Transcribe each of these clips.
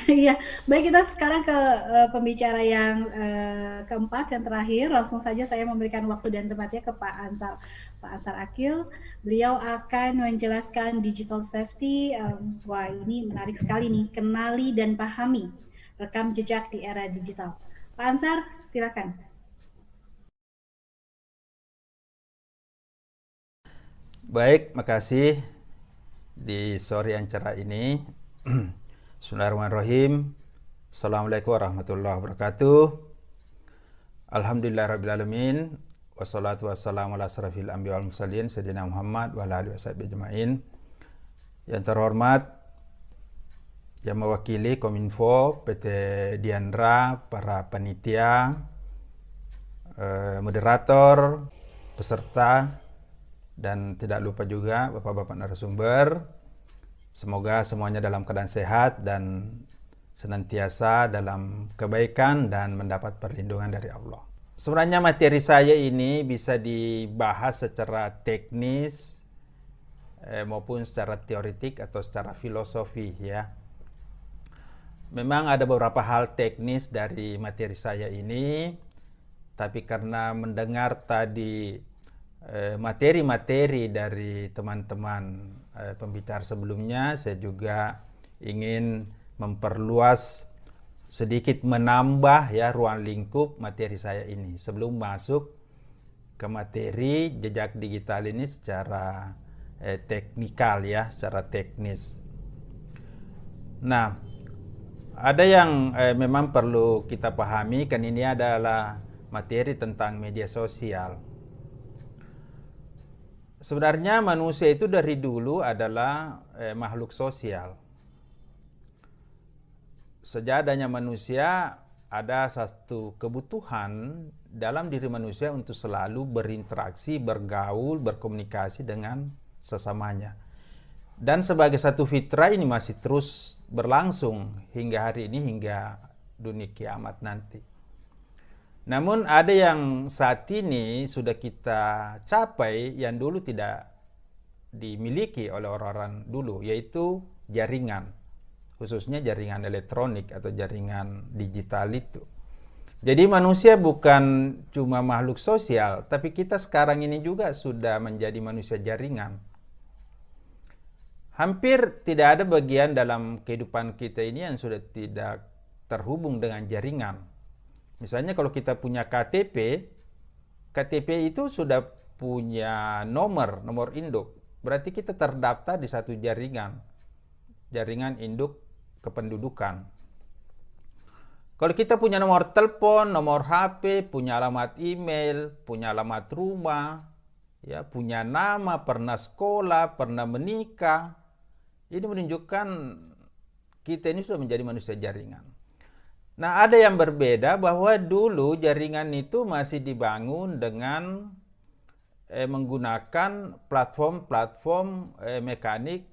Iya, baik kita sekarang ke pembicara yang keempat, yang terakhir. Langsung saja saya memberikan waktu dan tempatnya ke Pak Ansar. Pak Ansar Akil, beliau akan menjelaskan digital safety. Wah, ini menarik sekali nih, kenali dan pahami rekam jejak di era digital. Pak Ansar, silakan. Baik, makasih di sore yang cerah ini. Bismillahirrahmanirrahim. Assalamualaikum warahmatullahi wabarakatuh. Alhamdulillahirrabbilalamin. Wassalatu wassalamu ala asrafil anbiya wal mursalin Sayyidina Muhammad wa ala alihi washabihi ajma'in. Yang terhormat yang mewakili Kominfo, PT Diandra, para panitia, moderator, peserta, dan tidak lupa juga Bapak-Bapak narasumber. Semoga semuanya dalam keadaan sehat dan senantiasa dalam kebaikan dan mendapat perlindungan dari Allah. Sebenarnya materi saya ini bisa dibahas secara teknis maupun secara teoretik atau secara filosofi ya. Memang ada beberapa hal teknis dari materi saya ini, tapi karena mendengar tadi materi-materi dari teman-teman pembicara sebelumnya, saya juga ingin memperluas sedikit, menambah ya ruang lingkup materi saya ini sebelum masuk ke materi jejak digital ini secara teknikal ya, secara teknis. Nah, ada yang memang perlu kita pahami, kan ini adalah materi tentang media sosial. Sebenarnya manusia itu dari dulu adalah makhluk sosial. Sejak adanya manusia, ada satu kebutuhan dalam diri manusia untuk selalu berinteraksi, bergaul, berkomunikasi dengan sesamanya. Dan sebagai satu fitrah ini masih terus berlangsung hingga hari ini, hingga dunia kiamat nanti. Namun ada yang saat ini sudah kita capai yang dulu tidak dimiliki oleh orang-orang dulu, yaitu jaringan, khususnya jaringan elektronik atau jaringan digital itu. Jadi manusia bukan cuma makhluk sosial, tapi kita sekarang ini juga sudah menjadi manusia jaringan. Hampir tidak ada bagian dalam kehidupan kita ini yang sudah tidak terhubung dengan jaringan. Misalnya kalau kita punya KTP, KTP itu sudah punya nomor induk. Berarti kita terdaftar di satu jaringan, jaringan induk kependudukan. Kalau kita punya nomor telepon, nomor HP, punya alamat email, punya alamat rumah, ya, punya nama, pernah sekolah, pernah menikah, ini menunjukkan kita ini sudah menjadi manusia jaringan. Nah, ada yang berbeda bahwa dulu jaringan itu masih dibangun dengan menggunakan platform-platform mekanik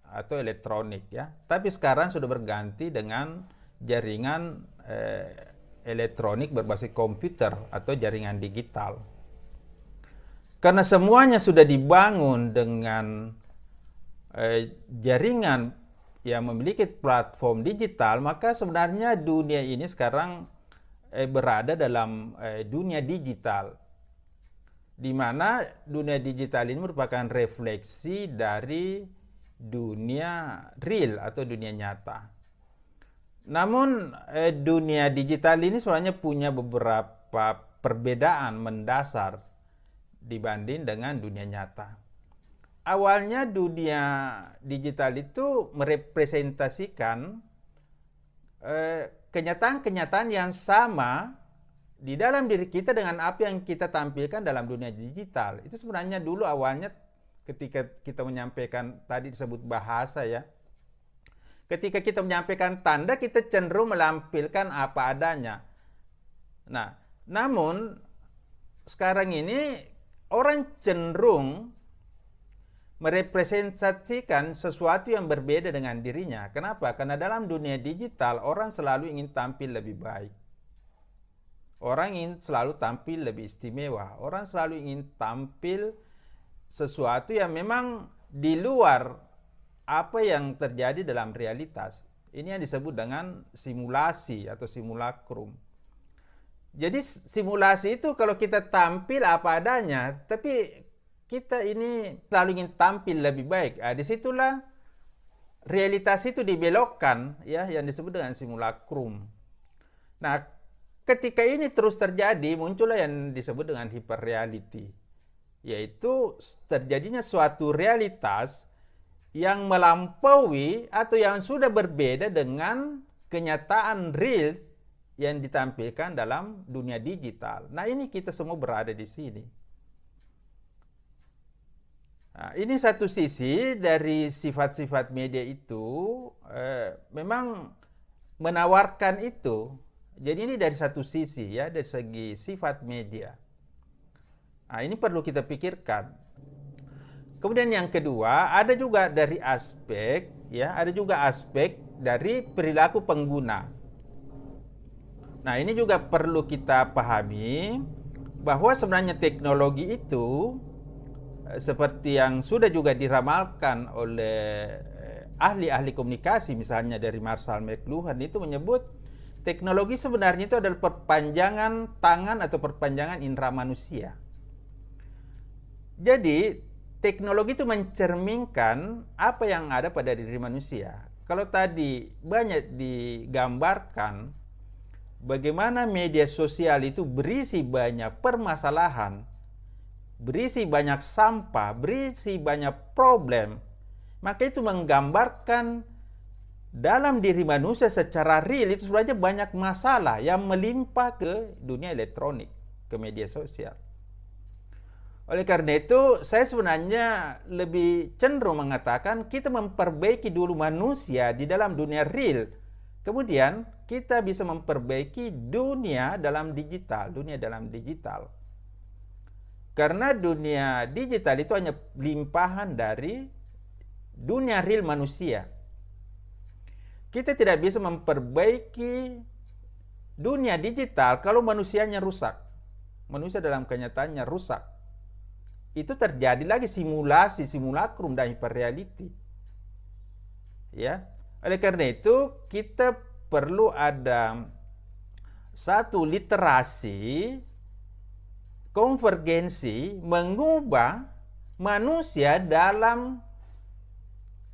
atau elektronik ya. Tapi sekarang sudah berganti dengan jaringan elektronik berbasis komputer atau jaringan digital. Karena semuanya sudah dibangun dengan jaringan yang memiliki platform digital, maka sebenarnya dunia ini sekarang berada dalam dunia digital, di mana dunia digital ini merupakan refleksi dari dunia real atau dunia nyata. Namun dunia digital ini sebenarnya punya beberapa perbedaan mendasar dibanding dengan dunia nyata. Awalnya dunia digital itu merepresentasikan kenyataan-kenyataan yang sama di dalam diri kita dengan apa yang kita tampilkan dalam dunia digital. Itu sebenarnya dulu awalnya ketika kita menyampaikan, tadi disebut bahasa ya. Ketika kita menyampaikan tanda, kita cenderung melampirkan apa adanya. Nah, namun sekarang ini orang cenderung merepresentasikan sesuatu yang berbeda dengan dirinya. Kenapa? Karena dalam dunia digital orang selalu ingin tampil lebih baik. Orang ingin selalu tampil lebih istimewa. Orang selalu ingin tampil sesuatu yang memang di luar apa yang terjadi dalam realitas. Ini yang disebut dengan simulasi atau simulacrum. Jadi simulasi itu kalau kita tampil apa adanya, tapi kita ini selalu ingin tampil lebih baik. Disitulah realitas itu dibelokkan, ya, yang disebut dengan simulacrum. Nah, ketika ini terus terjadi, muncullah yang disebut dengan hyperreality, yaitu terjadinya suatu realitas yang melampaui atau yang sudah berbeda dengan kenyataan real yang ditampilkan dalam dunia digital. Nah, ini kita semua berada di sini. Nah, ini satu sisi dari sifat-sifat media itu memang menawarkan itu. Jadi ini dari satu sisi, ya, dari segi sifat media. Nah, ini perlu kita pikirkan. Kemudian yang kedua, ada juga dari aspek, ya, ada juga aspek dari perilaku pengguna. Nah, ini juga perlu kita pahami bahwa sebenarnya teknologi itu seperti yang sudah juga diramalkan oleh ahli-ahli komunikasi, misalnya dari Marshall McLuhan itu menyebut teknologi sebenarnya itu adalah perpanjangan tangan atau perpanjangan indera manusia. Jadi, teknologi itu mencerminkan apa yang ada pada diri manusia. Kalau tadi banyak digambarkan bagaimana media sosial itu berisi banyak permasalahan, berisi banyak sampah, berisi banyak problem, maka itu menggambarkan dalam diri manusia secara real itu sebenarnya banyak masalah yang melimpah ke dunia elektronik, ke media sosial. Oleh karena itu, saya sebenarnya lebih cenderung mengatakan kita memperbaiki dulu manusia di dalam dunia real. Kemudian kita bisa memperbaiki dunia dalam digital, Karena dunia digital itu hanya limpahan dari dunia real manusia. Kita tidak bisa memperbaiki dunia digital kalau manusianya rusak. Manusia dalam kenyataannya rusak. Itu terjadi lagi simulasi, simulacrum dan hyperreality. Ya. Oleh karena itu, kita perlu ada satu literasi, konvergensi, mengubah manusia dalam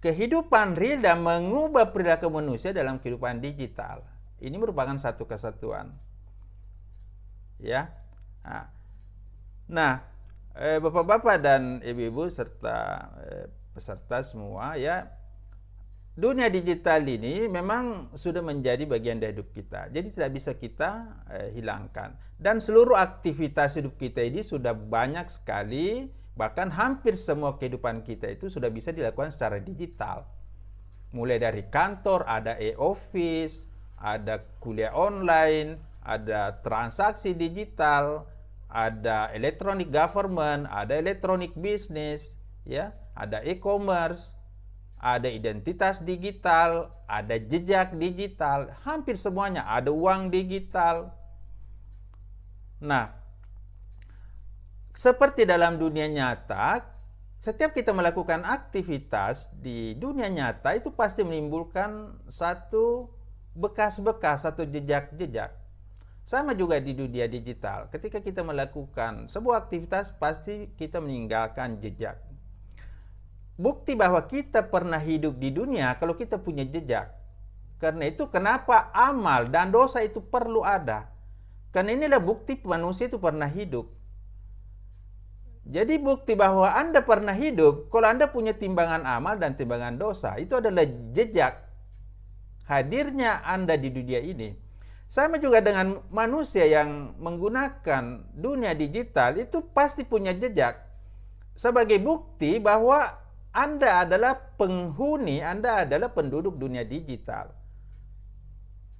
kehidupan real dan mengubah perilaku manusia dalam kehidupan digital. Ini merupakan satu kesatuan. Ya. Nah, Bapak-bapak dan Ibu-ibu serta peserta semua, ya, dunia digital ini memang sudah menjadi bagian dari hidup kita. Jadi tidak bisa kita hilangkan. Dan seluruh aktivitas hidup kita ini sudah banyak sekali, bahkan hampir semua kehidupan kita itu sudah bisa dilakukan secara digital. Mulai dari kantor, ada e-office, ada kuliah online, ada transaksi digital, ada electronic government, ada electronic business, ya, ada e-commerce, ada identitas digital, ada jejak digital, hampir semuanya, ada uang digital. Nah, seperti dalam dunia nyata, setiap kita melakukan aktivitas di dunia nyata itu pasti menimbulkan satu bekas-bekas, satu jejak-jejak. Sama juga di dunia digital. Ketika kita melakukan sebuah aktivitas, pasti kita meninggalkan jejak. Bukti bahwa kita pernah hidup di dunia kalau kita punya jejak. Karena itu kenapa amal dan dosa itu perlu ada. Karena inilah bukti manusia itu pernah hidup. Jadi bukti bahwa Anda pernah hidup, kalau Anda punya timbangan amal dan timbangan dosa, itu adalah jejak hadirnya Anda di dunia ini. Sama juga dengan manusia yang menggunakan dunia digital, itu pasti punya jejak. Sebagai bukti bahwa Anda adalah penghuni, Anda adalah penduduk dunia digital.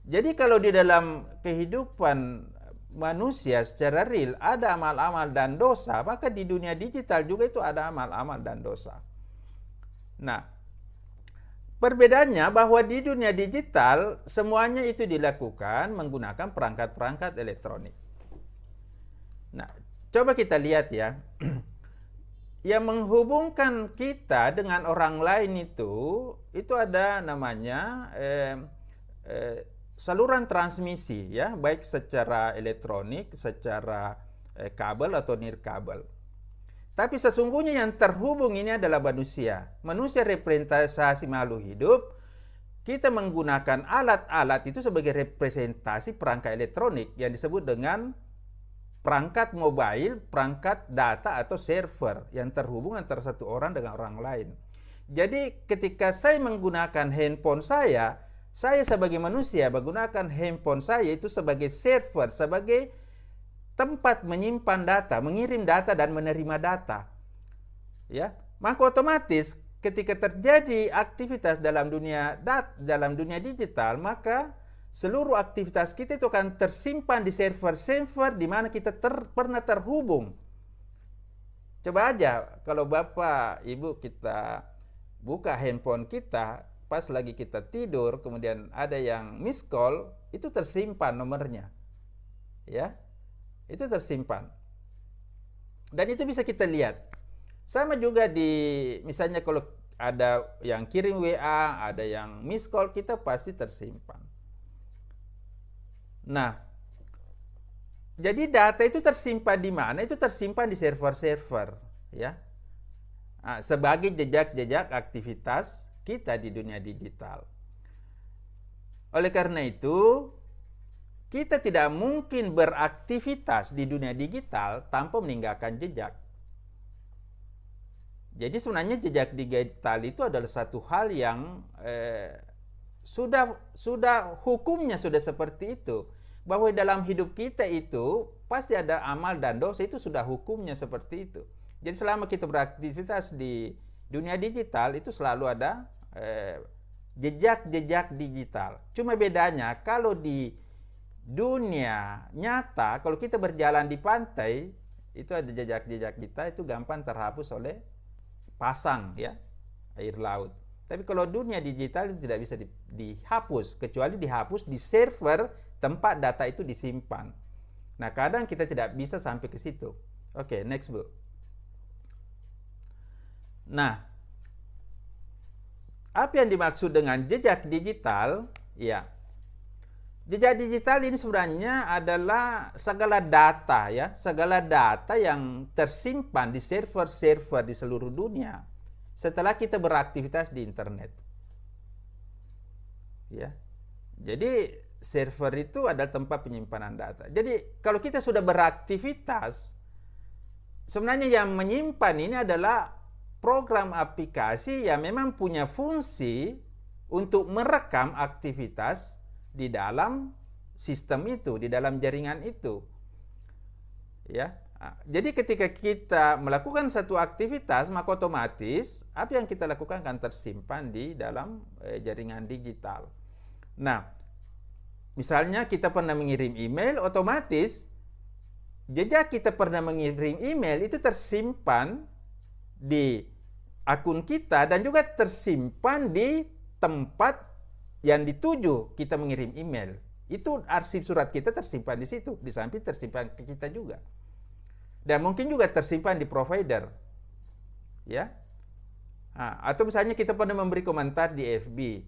Jadi kalau di dalam kehidupan manusia secara real ada amal-amal dan dosa, maka di dunia digital juga itu ada amal-amal dan dosa. Nah, perbedaannya bahwa di dunia digital semuanya itu dilakukan menggunakan perangkat-perangkat elektronik. Nah, coba kita lihat ya. yang menghubungkan kita dengan orang lain itu ada namanya saluran transmisi, ya, baik secara elektronik, secara kabel atau nirkabel. Tapi sesungguhnya yang terhubung ini adalah manusia. Manusia representasi makhluk hidup. Kita menggunakan alat-alat itu sebagai representasi perangkat elektronik yang disebut dengan perangkat mobile, perangkat data atau server yang terhubung antara satu orang dengan orang lain. Jadi ketika saya menggunakan handphone saya sebagai manusia menggunakan handphone saya itu sebagai server, sebagai tempat menyimpan data, mengirim data dan menerima data. Ya, maka otomatis ketika terjadi aktivitas dalam dunia digital, maka seluruh aktivitas kita itu akan tersimpan di server-server di mana kita pernah terhubung. Coba aja kalau Bapak, Ibu kita buka handphone kita pas lagi kita tidur, kemudian ada yang miss call, itu tersimpan nomornya. Ya. Itu tersimpan. Dan itu bisa kita lihat. Sama juga misalnya kalau ada yang kirim WA, ada yang miss call, kita pasti tersimpan. Nah, jadi data itu tersimpan di mana? Itu tersimpan di server-server, ya. Nah, sebagai jejak-jejak aktivitas kita di dunia digital. Oleh karena itu, kita tidak mungkin beraktivitas di dunia digital tanpa meninggalkan jejak. Jadi sebenarnya jejak digital itu adalah satu hal yang sudah hukumnya sudah seperti itu. Bahwa dalam hidup kita itu pasti ada amal dan dosa, itu sudah hukumnya seperti itu. Jadi selama kita beraktivitas di dunia digital itu selalu ada jejak-jejak digital. Cuma bedanya kalau di dunia nyata, kalau kita berjalan di pantai, itu ada jejak-jejak kita, itu gampang terhapus oleh pasang, ya, air laut. Tapi kalau dunia digital itu tidak bisa dihapus, kecuali dihapus di server tempat data itu disimpan. Nah, kadang kita tidak bisa sampai ke situ. Oke, next, Bu. Nah, apa yang dimaksud dengan jejak digital? Ya, jejak digital ini sebenarnya adalah segala data, ya, segala data yang tersimpan di server-server di seluruh dunia setelah kita beraktivitas di internet. Ya. Jadi server itu adalah tempat penyimpanan data. Jadi kalau kita sudah beraktivitas, sebenarnya yang menyimpan ini adalah program aplikasi yang memang punya fungsi untuk merekam aktivitas di dalam sistem itu, di dalam jaringan itu. Ya. Jadi ketika kita melakukan satu aktivitas, maka otomatis apa yang kita lakukan akan tersimpan di dalam jaringan digital. Nah, misalnya kita pernah mengirim email, otomatis jejak kita pernah mengirim email itu tersimpan di akun kita dan juga tersimpan di tempat yang dituju kita mengirim email. Itu arsip surat kita tersimpan di situ, di samping tersimpan ke kita juga. Dan mungkin juga tersimpan di provider. Ya. Atau misalnya kita pernah memberi komentar di FB.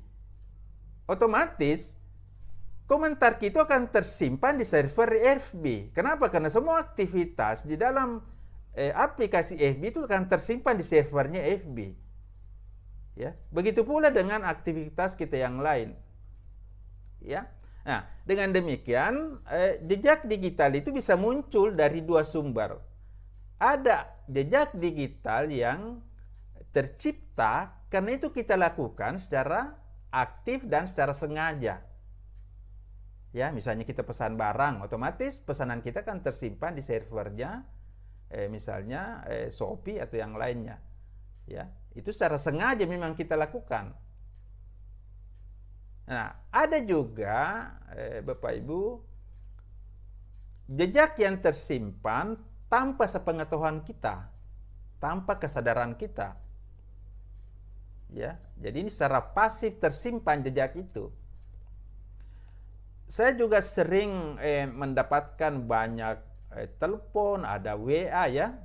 Otomatis komentar kita akan tersimpan di server FB. Kenapa? Karena semua aktivitas di dalam aplikasi FB itu akan tersimpan di servernya FB. Ya, begitu pula dengan aktivitas kita yang lain. Ya. Nah, dengan demikian jejak digital itu bisa muncul dari dua sumber. Ada jejak digital yang tercipta karena itu kita lakukan secara aktif dan secara sengaja. Ya, misalnya kita pesan barang, otomatis pesanan kita kan tersimpan di servernya, misalnya Shopee atau yang lainnya. Ya, itu secara sengaja memang kita lakukan. Nah, ada juga Bapak Ibu jejak yang tersimpan tanpa sepengetahuan kita, tanpa kesadaran kita. Ya, jadi ini secara pasif tersimpan jejak itu. Saya juga sering mendapatkan banyak telepon, ada WA, ya,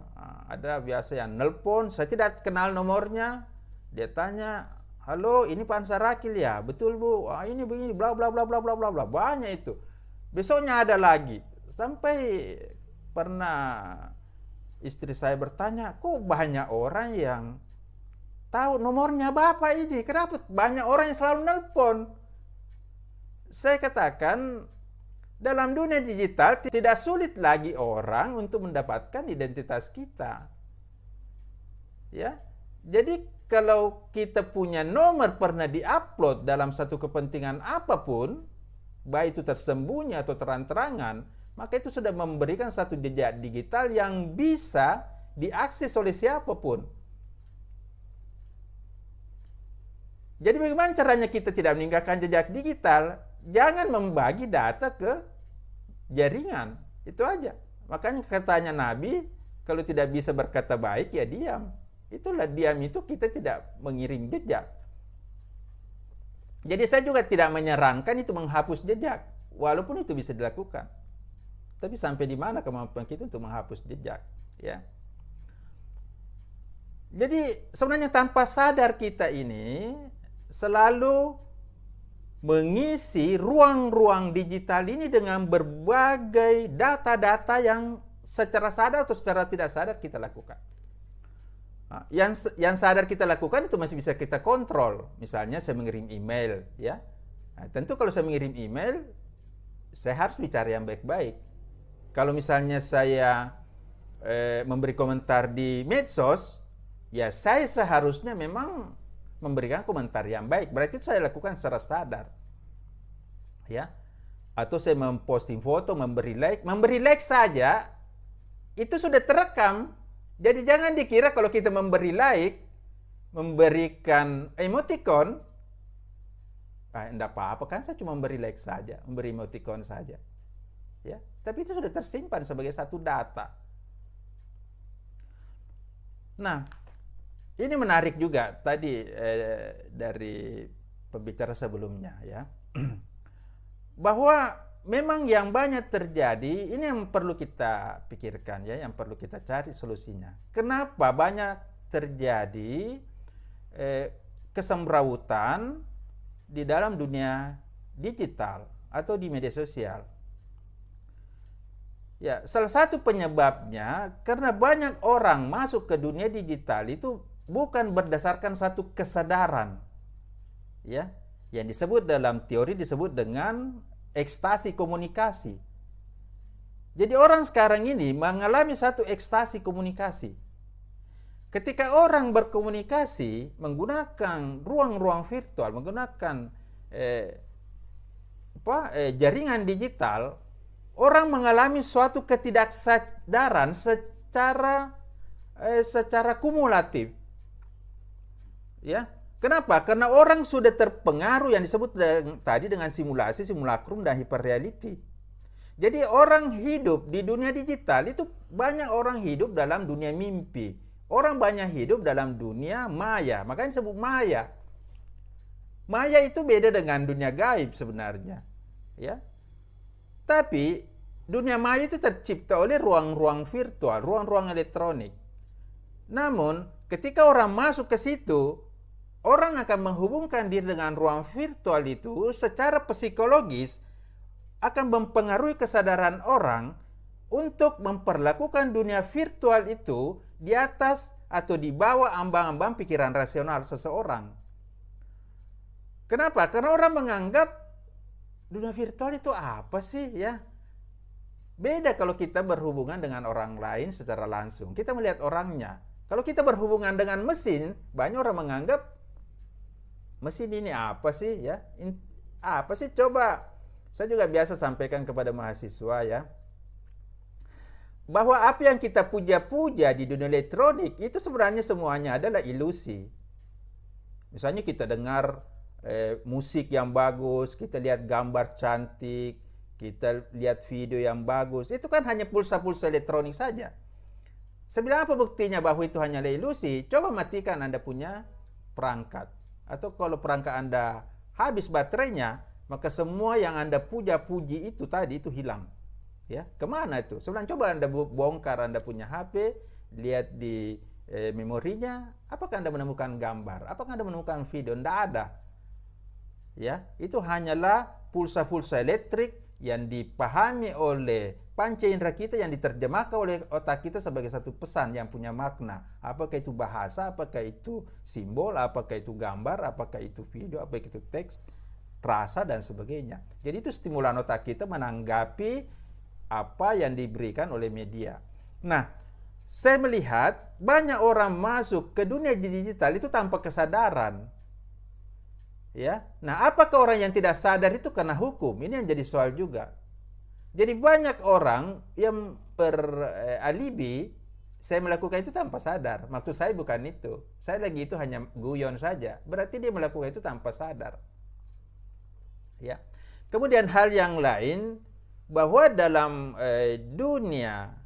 Ada biasa yang nelpon, saya tidak kenal nomornya. Dia tanya, halo, ini Pak Ansar Akil ya? Betul Bu. Ini begini, bla bla bla bla bla bla bla. Banyak itu. Besoknya ada lagi. Sampai pernah istri saya bertanya, kok banyak orang yang tahu nomornya Bapak ini? Kenapa banyak orang yang selalu nelpon? Saya katakan, dalam dunia digital tidak sulit lagi orang untuk mendapatkan identitas kita. Ya. Jadi kalau kita punya nomor pernah diupload dalam satu kepentingan apapun, baik itu tersembunyi atau terang-terangan, maka itu sudah memberikan satu jejak digital yang bisa diakses oleh siapapun. Jadi bagaimana caranya kita tidak meninggalkan jejak digital? Jangan membagi data ke jaringan, itu aja. Makanya katanya Nabi, kalau tidak bisa berkata baik ya diam. Itulah diam itu, kita tidak mengirim jejak. Jadi saya juga tidak menyarankan itu menghapus jejak, walaupun itu bisa dilakukan. Tapi sampai di mana kemampuan kita untuk menghapus jejak, ya? Jadi sebenarnya tanpa sadar kita ini selalu mengisi ruang-ruang digital ini dengan berbagai data-data yang secara sadar atau secara tidak sadar kita lakukan. Yang sadar kita lakukan itu masih bisa kita kontrol. Misalnya saya mengirim email, ya. Nah, tentu kalau saya mengirim email, saya harus bicara yang baik-baik. Kalau misalnya saya memberi komentar di medsos, ya saya seharusnya memang memberikan komentar yang baik. Berarti itu saya lakukan secara sadar, ya. Atau saya memposting foto, memberi like saja itu sudah terekam. Jadi jangan dikira kalau kita memberi like, memberikan emoticon, enggak apa-apa kan, saya cuma memberi like saja, memberi emoticon saja, ya. Tapi itu sudah tersimpan sebagai satu data. Nah, ini menarik juga tadi dari pembicara sebelumnya, ya. Bahwa memang yang banyak terjadi, ini yang perlu kita pikirkan, ya, yang perlu kita cari solusinya. Kenapa banyak terjadi kesemrawutan di dalam dunia digital atau di media sosial? Ya, salah satu penyebabnya karena banyak orang masuk ke dunia digital itu bukan berdasarkan satu kesadaran, ya, yang disebut dalam teori disebut dengan ekstasi komunikasi. Jadi orang sekarang ini mengalami satu ekstasi komunikasi. Ketika orang berkomunikasi menggunakan ruang-ruang virtual, menggunakan jaringan digital, orang mengalami suatu ketidaksadaran secara kumulatif. Ya, kenapa? Karena orang sudah terpengaruh yang disebut tadi dengan simulasi, simulacrum, dan hyperreality. Jadi orang hidup di dunia digital itu banyak orang hidup dalam dunia mimpi. Orang banyak hidup dalam dunia maya. Makanya disebut maya. Maya itu beda dengan dunia gaib sebenarnya, ya. Tapi dunia maya itu tercipta oleh ruang-ruang virtual, ruang-ruang elektronik. Namun ketika orang masuk ke situ, orang akan menghubungkan diri dengan ruang virtual itu secara psikologis akan mempengaruhi kesadaran orang untuk memperlakukan dunia virtual itu di atas atau di bawah ambang-ambang pikiran rasional seseorang. Kenapa? Karena orang menganggap dunia virtual itu apa sih, ya? Beda kalau kita berhubungan dengan orang lain secara langsung. Kita melihat orangnya. Kalau kita berhubungan dengan mesin, banyak orang menganggap mesin ini apa sih, ya? Apa sih? Coba saya juga biasa sampaikan kepada mahasiswa, ya, bahwa apa yang kita puja-puja di dunia elektronik itu sebenarnya semuanya adalah ilusi. Misalnya kita dengar musik yang bagus, kita lihat gambar cantik, kita lihat video yang bagus, itu kan hanya pulsa-pulsa elektronik saja. Sebenarnya apa buktinya bahwa itu hanyalah ilusi? Coba matikan Anda punya perangkat. Atau kalau perangkat Anda habis baterainya, maka semua yang Anda puja-puji itu tadi itu hilang. Ya, kemana itu? Sebenarnya coba Anda bongkar Anda punya HP, lihat di memorinya, apakah Anda menemukan gambar? Apakah Anda menemukan video? Tidak ada. Ya, itu hanyalah pulsa-pulsa elektrik yang dipahami oleh panca indera kita, yang diterjemahkan oleh otak kita sebagai satu pesan yang punya makna. Apakah itu bahasa, apakah itu simbol, apakah itu gambar, apakah itu video, apakah itu teks, rasa, dan sebagainya. Jadi itu stimulan otak kita menanggapi apa yang diberikan oleh media. Nah, saya melihat banyak orang masuk ke dunia digital itu tanpa kesadaran. Ya, nah apakah orang yang tidak sadar itu kena hukum? Ini yang jadi soal juga. Jadi banyak orang yang beralibi, saya melakukan itu tanpa sadar. Maksud saya bukan itu. Saya lagi itu hanya guyon saja. Berarti dia melakukan itu tanpa sadar. Ya. Kemudian hal yang lain, bahwa dalam dunia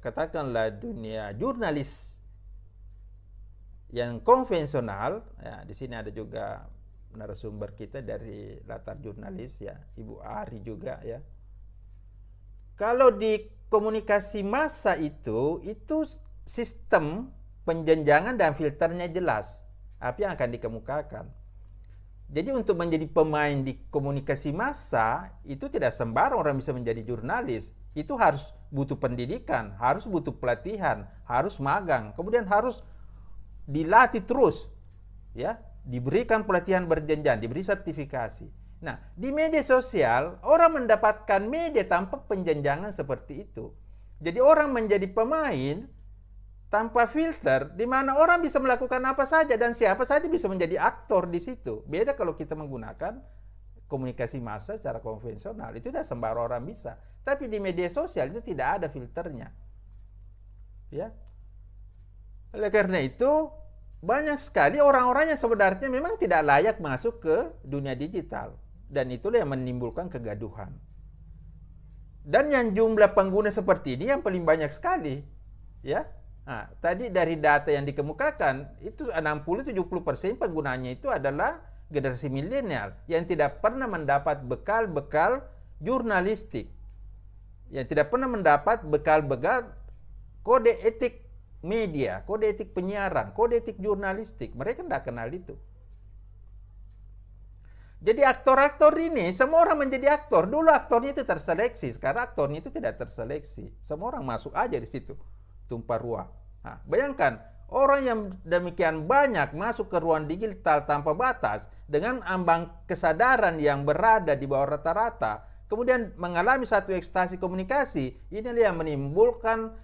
katakanlah dunia jurnalis yang konvensional, ya, di sini ada juga narasumber kita dari latar jurnalis, ya, Ibu Ari juga, ya. Kalau di komunikasi massa itu sistem penjenjangan dan filternya jelas. Apa yang akan dikemukakan. Jadi untuk menjadi pemain di komunikasi massa itu tidak sembarang orang bisa menjadi jurnalis. Itu harus butuh pendidikan, harus butuh pelatihan, harus magang, kemudian harus dilatih terus, ya, diberikan pelatihan berjenjang, diberi sertifikasi. Nah, di media sosial orang mendapatkan media tanpa penjenjangan seperti itu. Jadi orang menjadi pemain tanpa filter, di mana orang bisa melakukan apa saja dan siapa saja bisa menjadi aktor di situ. Beda kalau kita menggunakan komunikasi massa secara konvensional, itu tidak sembarang orang bisa. Tapi di media sosial itu tidak ada filternya, ya. Oleh karena itu, banyak sekali orang-orang yang sebenarnya memang tidak layak masuk ke dunia digital. Dan itulah yang menimbulkan kegaduhan. Dan yang jumlah pengguna seperti ini yang paling banyak sekali. Ya. Nah, tadi dari data yang dikemukakan, itu 60-70% penggunanya itu adalah generasi milenial yang tidak pernah mendapat bekal-bekal jurnalistik. Yang tidak pernah mendapat bekal-bekal kode etik media, kode etik penyiaran, kode etik jurnalistik. Mereka tidak kenal itu. Jadi aktor-aktor ini, semua orang menjadi aktor. Dulu aktornya itu terseleksi, sekarang aktornya itu tidak terseleksi. Semua orang masuk aja di situ, tumpah ruah. Nah, bayangkan, orang yang demikian banyak masuk ke ruang digital tanpa batas, dengan ambang kesadaran yang berada di bawah rata-rata, kemudian mengalami satu ekstasi komunikasi, inilah yang menimbulkan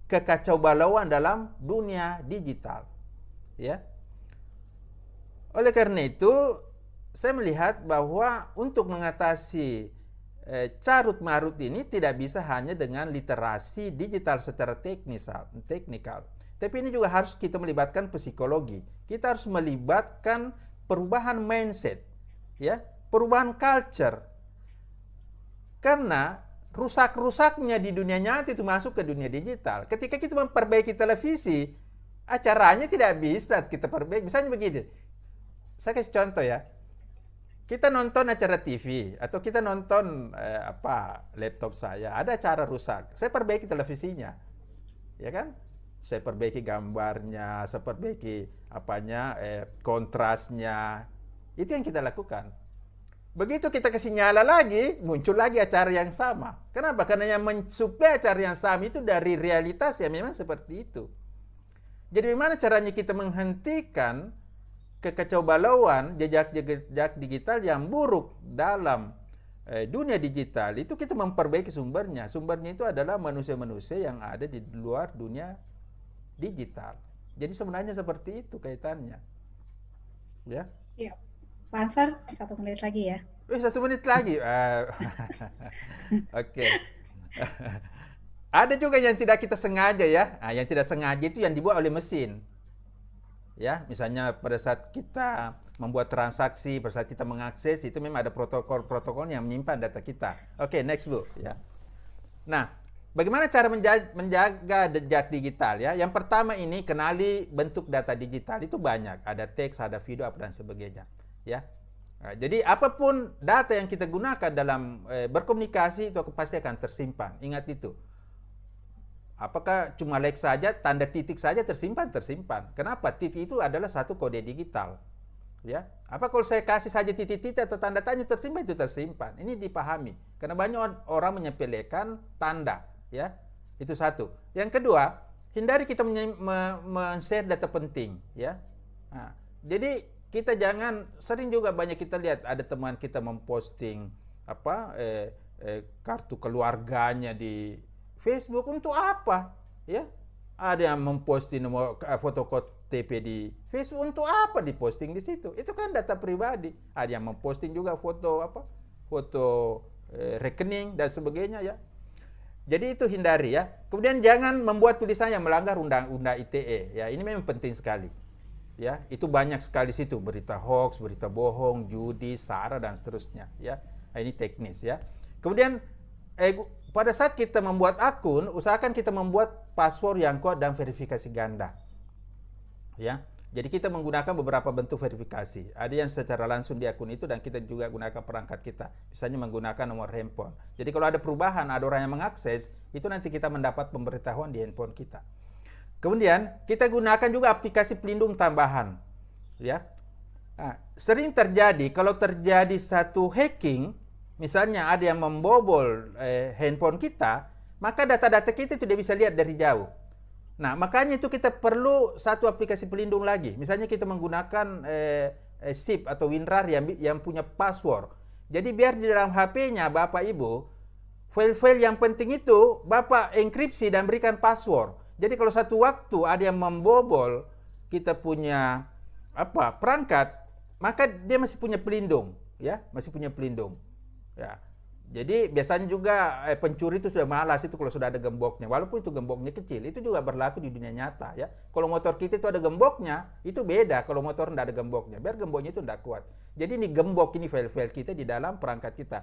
kekacaubalauan dalam dunia digital, ya. Oleh karena itu, saya melihat bahwa untuk mengatasi carut marut ini tidak bisa hanya dengan literasi digital secara teknikal, tapi ini juga harus kita melibatkan psikologi. Kita harus melibatkan perubahan mindset, ya, perubahan culture, karena rusak-rusaknya di dunia nyata itu masuk ke dunia digital. Ketika kita memperbaiki televisi, acaranya tidak bisa kita perbaiki. Misalnya begini, saya kasih contoh, ya. Kita nonton acara TV atau kita nonton laptop saya, ada acara rusak, saya perbaiki televisinya, ya kan? Saya perbaiki gambarnya, saya perbaiki kontrasnya. Itu yang kita lakukan. Begitu kita kasih nyala lagi, muncul lagi acara yang sama. Kenapa? Karena yang mensuplai acara yang sama itu dari realitas yang memang seperti itu. Jadi bagaimana caranya kita menghentikan kekacaubalauan jejak digital yang buruk dalam dunia digital? Itu kita memperbaiki sumbernya. Sumbernya itu adalah manusia-manusia yang ada di luar dunia digital. Jadi sebenarnya seperti itu kaitannya. Ya. Iya. Pak Ansar, 1 menit lagi ya. 1 menit lagi. Oke. Ada juga yang tidak kita sengaja, ya. Nah, yang tidak sengaja itu yang dibuat oleh mesin. Ya, misalnya pada saat kita membuat transaksi, pada saat kita mengakses, itu memang ada protokol-protokol yang menyimpan data kita. Oke, next Bu, ya. Nah, bagaimana cara menjaga jejak digital, ya? Yang pertama ini kenali bentuk data digital, itu banyak, ada teks, ada video, apa dan sebagainya, ya. Nah, jadi apapun data yang kita gunakan dalam berkomunikasi itu pasti akan tersimpan. Ingat itu. Apakah cuma like saja, tanda titik saja tersimpan? Tersimpan. Kenapa? Titik itu adalah satu kode digital. Ya, apa kalau saya kasih saja titik-titik atau tanda tanya tersimpan? Itu tersimpan. Ini dipahami. Karena banyak orang menyepelekan tanda, ya. Itu satu. Yang kedua, hindari kita men-share data penting, ya. Nah, jadi kita jangan, sering juga banyak kita lihat ada teman kita memposting kartu keluarganya di Facebook. Untuk apa? Ya, ada yang memposting foto KTP di Facebook. Untuk apa diposting di situ? Itu kan data pribadi. Ada yang memposting juga foto rekening dan sebagainya, ya. Jadi itu hindari, ya. Kemudian jangan membuat tulisan yang melanggar undang-undang ITE, ya. Ini memang penting sekali. Ya, itu banyak sekali situ berita hoax, berita bohong, judi, sara dan seterusnya, ya. Nah, ini teknis, ya. Kemudian pada saat kita membuat akun, usahakan kita membuat password yang kuat dan verifikasi ganda. Ya. Jadi kita menggunakan beberapa bentuk verifikasi. Ada yang secara langsung di akun itu dan kita juga gunakan perangkat kita. Misalnya menggunakan nomor handphone. Jadi kalau ada perubahan, ada orang yang mengakses, itu nanti kita mendapat pemberitahuan di handphone kita. Kemudian kita gunakan juga aplikasi pelindung tambahan. Ya. Nah, sering terjadi kalau terjadi satu hacking, misalnya ada yang membobol handphone kita, maka data-data kita tidak bisa lihat dari jauh. Nah, makanya itu kita perlu satu aplikasi pelindung lagi. Misalnya kita menggunakan SIP atau WinRAR yang punya password. Jadi biar di dalam HP-nya Bapak Ibu, file-file yang penting itu Bapak enkripsi dan berikan password. Jadi kalau satu waktu ada yang membobol kita punya perangkat, maka dia masih punya pelindung, ya, masih punya pelindung. Ya. Jadi biasanya juga pencuri itu sudah malas itu kalau sudah ada gemboknya. Walaupun itu gemboknya kecil, itu juga berlaku di dunia nyata, ya. Kalau motor kita itu ada gemboknya, itu beda kalau motor tidak ada gemboknya. Biar gemboknya itu tidak kuat. Jadi ini gembok, ini file-file kita di dalam perangkat kita.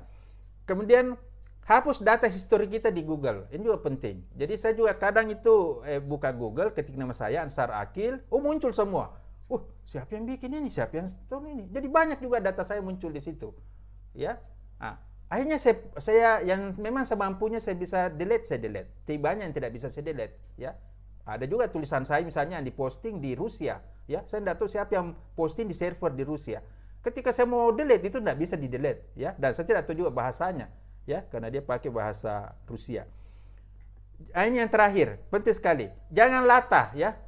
Kemudian hapus data histori kita di Google. Ini juga penting. Jadi saya juga kadang itu buka Google, ketik nama saya Ansar Akil, muncul semua. Siapa yang bikin ini? Siapa yang store ini? Jadi banyak juga data saya muncul di situ. Ya. Nah, akhirnya saya yang memang semampunya saya bisa delete, saya delete. Tibanya yang tidak bisa saya delete, ya. Ada juga tulisan saya misalnya yang diposting di Rusia, ya. Saya tidak tahu siapa yang posting di server di Rusia. Ketika saya mau delete itu tidak bisa di delete, ya. Dan saya tidak tahu juga bahasanya, ya, karena dia pakai bahasa Rusia. Ini yang terakhir, penting sekali. Jangan latah, ya.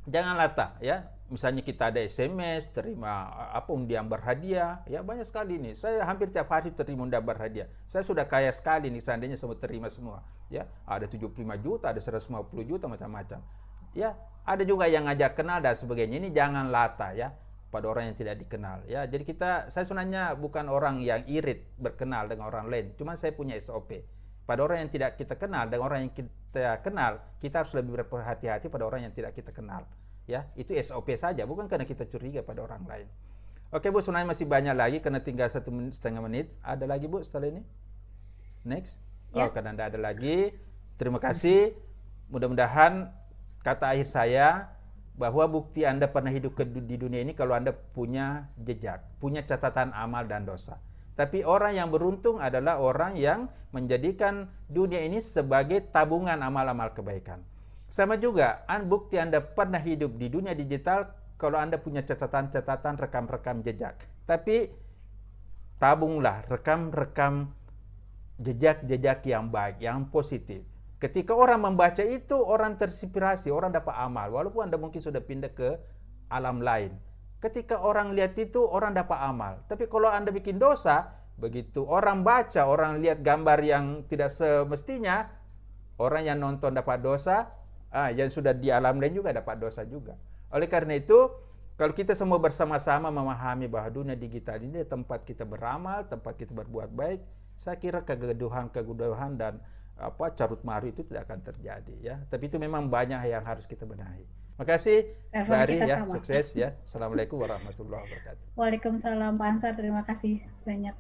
Jangan latah, ya. Misalnya kita ada SMS, terima undian berhadiah, ya banyak sekali nih. Saya hampir tiap hari terima undian berhadiah. Saya sudah kaya sekali nih seandainya semua terima semua, ya. Ada 75 juta, ada 150 juta macam-macam. Ya, ada juga yang ngajak kenal dan sebagainya. Ini jangan latah, ya, pada orang yang tidak dikenal, ya. Jadi saya sebenarnya bukan orang yang irit berkenal dengan orang lain, cuma saya punya SOP. Pada orang yang tidak kita kenal dengan orang yang kita kenal, kita harus lebih berhati-hati pada orang yang tidak kita kenal. Ya, itu SOP saja, bukan karena kita curiga pada orang lain. Oke Bu, sebenarnya masih banyak lagi karena tinggal 1,5 menit. Ada lagi Bu setelah ini? Next? Ya. Karena tidak ada lagi. Terima kasih. Mudah-mudahan kata akhir saya bahwa bukti Anda pernah hidup di dunia ini kalau Anda punya jejak, punya catatan amal dan dosa. Tapi orang yang beruntung adalah orang yang menjadikan dunia ini sebagai tabungan amal-amal kebaikan. Sama juga, bukti Anda pernah hidup di dunia digital kalau Anda punya catatan-catatan rekam-rekam jejak. Tapi tabunglah rekam-rekam jejak-jejak yang baik, yang positif. Ketika orang membaca itu, orang terinspirasi, orang dapat amal. Walaupun Anda mungkin sudah pindah ke alam lain. Ketika orang lihat itu, orang dapat amal. Tapi kalau Anda bikin dosa, begitu orang baca, orang lihat gambar yang tidak semestinya, orang yang nonton dapat dosa, yang sudah di alam lain juga dapat dosa juga. Oleh karena itu, kalau kita semua bersama-sama memahami bahwa dunia digital ini tempat kita beramal, tempat kita berbuat baik, saya kira kegaduhan dan carut marut itu tidak akan terjadi, ya. Tapi itu memang banyak yang harus kita benahi. Makasih, Mbak Ari, ya, sukses, ya. Assalamualaikum warahmatullahi wabarakatuh. Waalaikumsalam Pak Ansar, terima kasih banyak.